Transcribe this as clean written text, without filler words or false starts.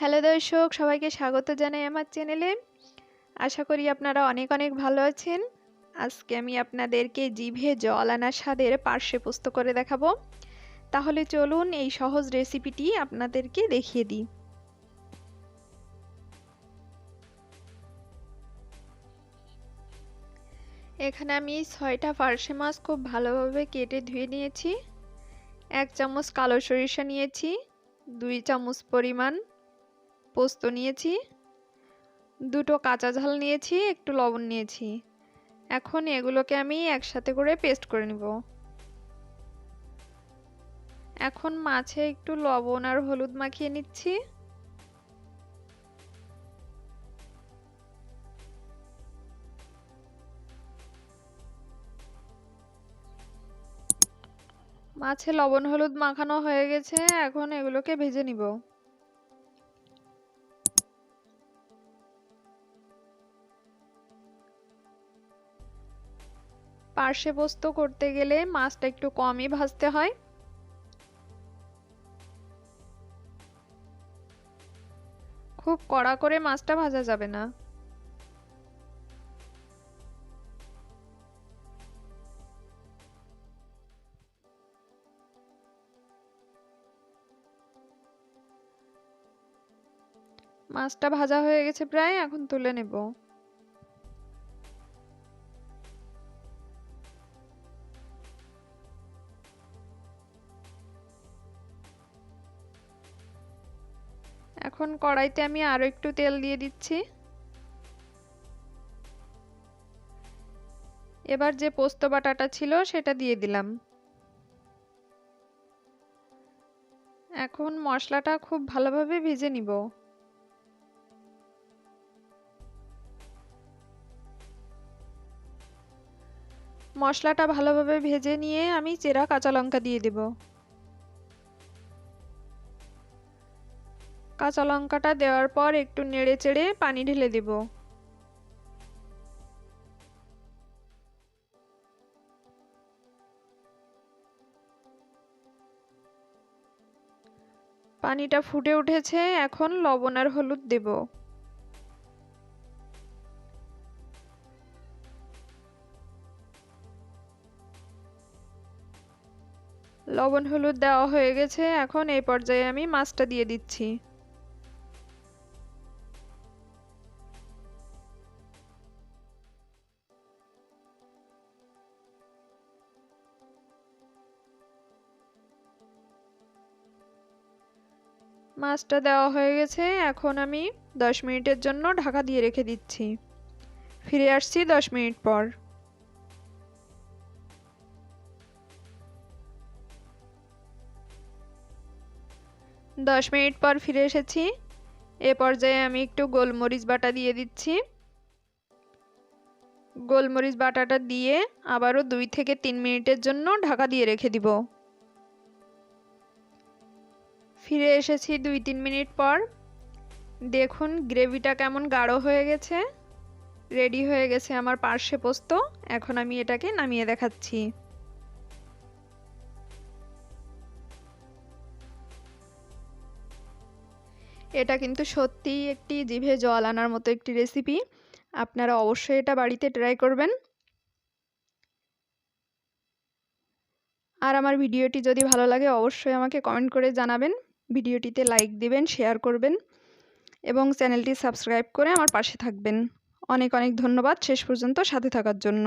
Hello দর্শক, সবাইকে স্বাগত জানাই আমার চ্যানেলে। আশা করি আপনারা অনেক অনেক ভালো আছেন। আজকে আমি আপনাদেরকে জিভে জল আনা স্বাদের পার্শে পোস্ত করে দেখাবো। তাহলে চলুন এই সহজ রেসিপিটি আপনাদেরকে দেখিয়ে দিই। এখানে আমি 6টা পার্শে মাছ খুব ভালোভাবে কেটে ধুয়ে নিয়েছি। 1 চামচ কালো সরিষা নিয়েছি, 2 চামচ পরিমাণ পোস্ত নিয়েছি, 2টো কাঁচা ঝাল নিয়েছি, একটু লবণ নিয়েছি। এখন এগুলোকে আমি একসাথে করে পেস্ট করে নিব। এখন মাছে একটু লবণ আর হলুদ মাখিয়ে নিচ্ছি। মাছে লবণ হলুদ মাখানো হয়ে গেছে, এখন এগুলোকে ভেজে নিব। পার্শে পোস্ত করতে গেলে মাছটা একটু কমই ভাজতে হয়। খুব কড়া করে মাছটা ভাজা যাবে না। মাছটা ভাজা হয়ে গেছে প্রায়, এখন তুলে নেব। এখন কড়াইতে আমি আরো একটু তেল দিয়ে দিচ্ছি। এবার যে পোস্ত বাটাটা ছিল সেটা দিয়ে দিলাম। এখন মশলাটা খুব ভালোভাবে ভেজে নিব। মশলাটা ভালোভাবে ভেজে নিয়ে আমি চেরা কাঁচা লঙ্কা দিয়ে দেব। কাঁচা লঙ্কাটা দেওয়ার পর একটু নেড়ে চেড়ে পানি ঢেলে দেব। পানিটা ফুটে উঠেছে, এখন লবণ আর হলুদ দেব। লবণ হলুদ দেওয়া হয়ে গেছে, এখন এই পর্যায়ে আমি মাছটা দিয়ে দিচ্ছি। মাছটা দেওয়া হয়ে গেছে, এখন আমি 10 মিনিটের জন্য ঢাকা দিয়ে রেখে দিচ্ছি। ফিরে আসছি 10 মিনিট পর। 10 মিনিট পর ফিরে এসেছি। এ পর্যায়ে আমি একটু গোলমরিচ বাটা দিয়ে দিচ্ছি। গোলমরিচ বাটাটা দিয়ে আবারও 2 থেকে 3 মিনিটের জন্য ঢাকা দিয়ে রেখে দিব। ফিরে এসেছি 2-3 মিনিট পর। দেখুন গ্রেভিটা কেমন গাঢ় হয়ে গেছে। রেডি হয়ে গেছে আমার পার্শে পোস্ত। এখন আমি এটাকে নামিয়ে দেখাচ্ছি। এটা কিন্তু সত্যিই একটি জিভে জল আনার মতো একটি রেসিপি। আপনারা অবশ্যই এটা বাড়িতে ট্রাই করবেন। আর আমার ভিডিওটি যদি ভালো লাগে অবশ্যই আমাকে কমেন্ট করে জানাবেন। ভিডিওটিতে লাইক দিবেন, শেয়ার করবেন এবং চ্যানেলটি সাবস্ক্রাইব করে আমার পাশে থাকবেন। অনেক অনেক ধন্যবাদ শেষ পর্যন্ত সাথে থাকার জন্য।